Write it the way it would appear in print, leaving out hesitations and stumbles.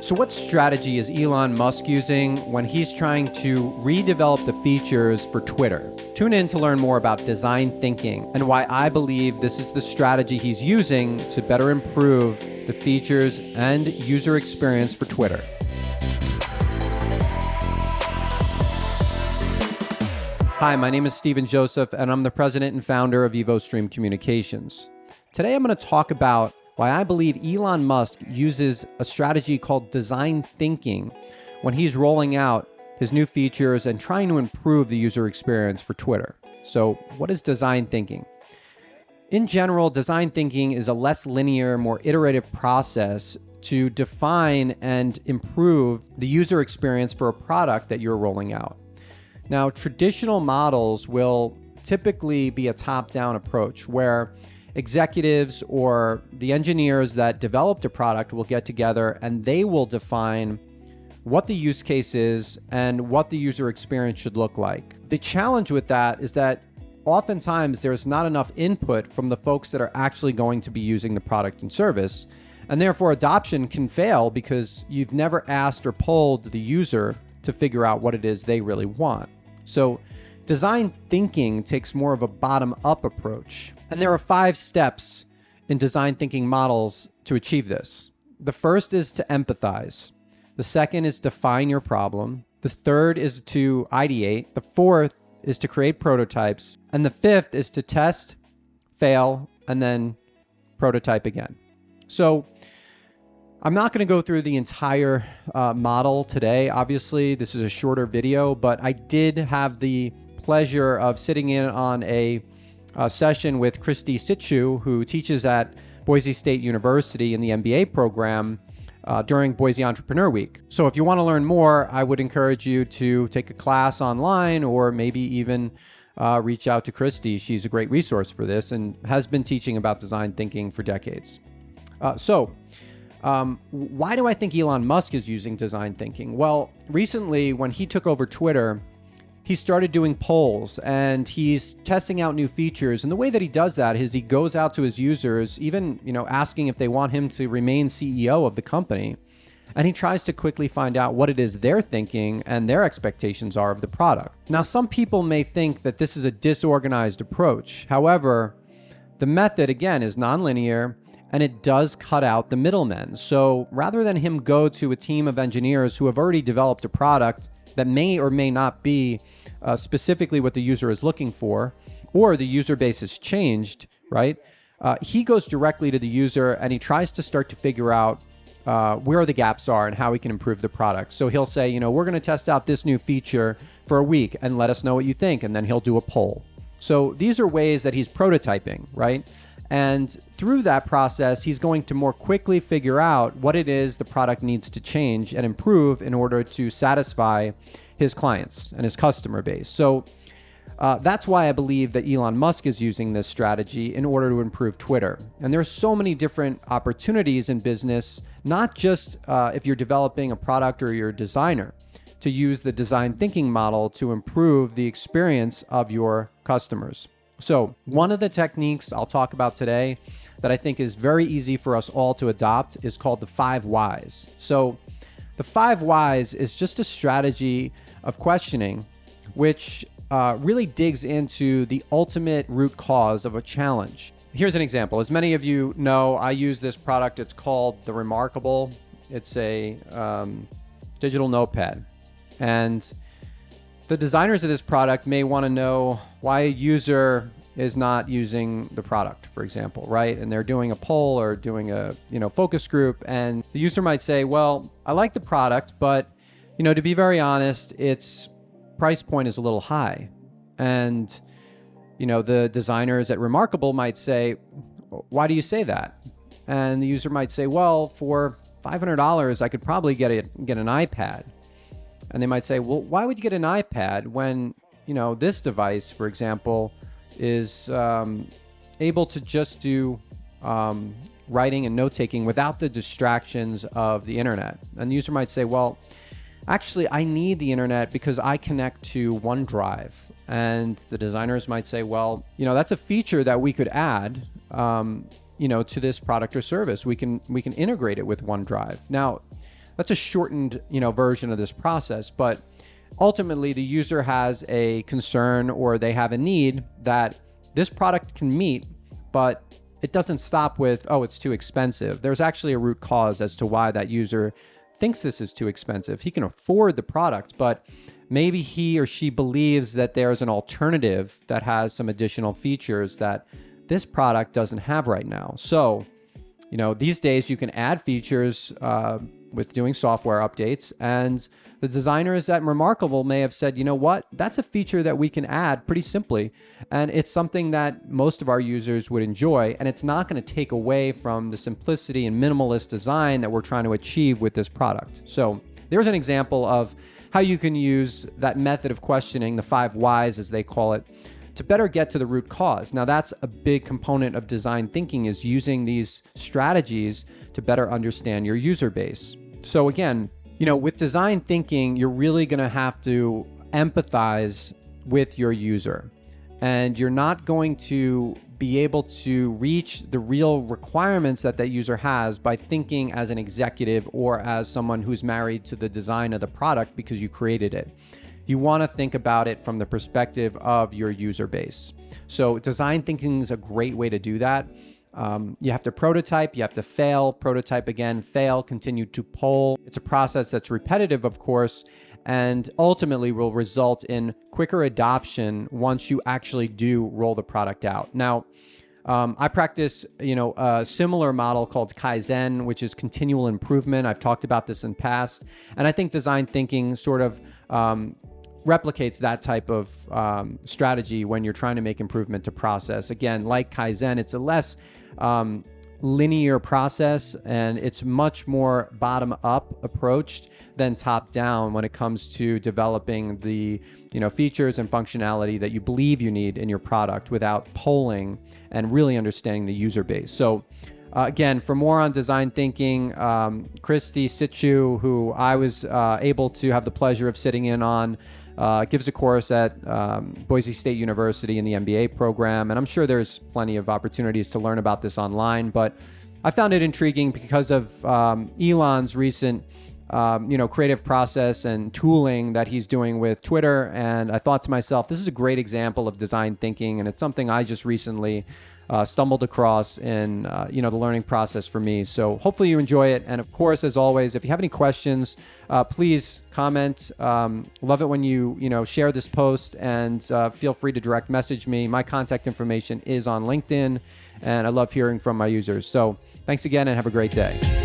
So what strategy is Elon Musk using when he's trying to redevelop the features for Twitter? Tune in to learn more about design thinking and why I believe this is the strategy he's using to better improve the features and user experience for Twitter. Hi, my name is Stephen Joseph, and I'm the president and founder of EvoStream Communications. Today I'm going to talk about why I believe Elon Musk uses a strategy called design thinking when he's rolling out his new features and trying to improve the user experience for Twitter. So what is design thinking? In general, design thinking is a less linear, more iterative process to define and improve the user experience for a product that you're rolling out. Now, traditional models will typically be a top-down approach where executives or the engineers that developed a product will get together and they will define what the use case is and what the user experience should look like. The challenge with that is that oftentimes there's not enough input from the folks that are actually going to be using the product and service, and therefore adoption can fail because you've never asked or polled the user to figure out what it is they really want. So design thinking takes more of a bottom-up approach. And there are 5 steps in design thinking models to achieve this. The first is to empathize. The second is define your problem. The third is to ideate. The fourth is to create prototypes. And the fifth is to test, fail, and then prototype again. So I'm not going to go through the entire model today. Obviously, this is a shorter video, but I did have the pleasure of sitting in on a session with Christy Sitchu, who teaches at Boise State University in the MBA program during Boise Entrepreneur Week. So if you want to learn more, I would encourage you to take a class online or maybe even reach out to Christy. She's a great resource for this and has been teaching about design thinking for decades. Why do I think Elon Musk is using design thinking? Well, recently when he took over Twitter, he started doing polls and he's testing out new features. And the way that he does that is he goes out to his users, even, asking if they want him to remain CEO of the company. And he tries to quickly find out what it is they're thinking and their expectations are of the product. Now, some people may think that this is a disorganized approach. However, the method, again, is nonlinear and it does cut out the middlemen. So rather than him go to a team of engineers who have already developed a product that may or may not be specifically what the user is looking for, or the user base has changed, right? He goes directly to the user and he tries to start to figure out where the gaps are and how he can improve the product. So he'll say, we're going to test out this new feature for a week and let us know what you think. And then he'll do a poll. So these are ways that he's prototyping, right? And through that process, he's going to more quickly figure out what it is the product needs to change and improve in order to satisfy his clients and his customer base. So that's why I believe that Elon Musk is using this strategy in order to improve Twitter. And there's so many different opportunities in business, not just if you're developing a product or you're a designer, to use the design thinking model to improve the experience of your customers. So one of the techniques I'll talk about today that I think is very easy for us all to adopt is called the 5 whys. So the 5 whys is just a strategy of questioning, which really digs into the ultimate root cause of a challenge. Here's an example. As many of you know, I use this product. It's called the Remarkable. It's a digital notepad. And the designers of this product may want to know why a user is not using the product, for example, right? And they're doing a poll or doing a focus group, and the user might say, well, I like the product, but to be very honest, its price point is a little high. And the designers at Remarkable might say, why do you say that? And the user might say, well, for $500, I could probably get an iPad. And they might say, well, why would you get an iPad when, this device, for example, is able to just do writing and note-taking without the distractions of the internet? And the user might say, well, actually, I need the internet because I connect to OneDrive. And the designers might say, well, that's a feature that we could add, to this product or service. We can integrate it with OneDrive. Now, that's a shortened, version of this process. But ultimately, the user has a concern or they have a need that this product can meet, but it doesn't stop with, oh, it's too expensive. There's actually a root cause as to why that user thinks this is too expensive. He can afford the product, but maybe he or she believes that there's an alternative that has some additional features that this product doesn't have right now. So, these days you can add features with doing software updates, and the designers at Remarkable may have said, you know what, that's a feature that we can add pretty simply, and it's something that most of our users would enjoy, and it's not going to take away from the simplicity and minimalist design that we're trying to achieve with this product. So there's an example of how you can use that method of questioning, the 5 whys as they call it, to better get to the root cause. Now, that's a big component of design thinking, is using these strategies to better understand your user base. So again, with design thinking, you're really going to have to empathize with your user, and you're not going to be able to reach the real requirements that user has by thinking as an executive or as someone who's married to the design of the product because you created it. You want to think about it from the perspective of your user base. So design thinking is a great way to do that. You have to prototype, you have to fail, prototype again, fail, continue to poll. It's a process that's repetitive, of course, and ultimately will result in quicker adoption once you actually do roll the product out. Now, I practice, a similar model called Kaizen, which is continual improvement. I've talked about this in past, and I think design thinking sort of replicates that type of strategy when you're trying to make improvement to process. Again, like Kaizen, it's a less linear process, and it's much more bottom-up approached than top-down when it comes to developing the features and functionality that you believe you need in your product without polling and really understanding the user base. So again, for more on design thinking, Christy Situ, who I was able to have the pleasure of sitting in on, gives a course at Boise State University in the MBA program, and I'm sure there's plenty of opportunities to learn about this online, but I found it intriguing because of Elon's recent creative process and tooling that he's doing with Twitter, and I thought to myself, this is a great example of design thinking, and it's something I just recently stumbled across in the learning process for me. So hopefully you enjoy it. And of course, as always, if you have any questions, please comment. Love it when you share this post, and feel free to direct message me. My contact information is on LinkedIn, and I love hearing from my users. So thanks again, and have a great day.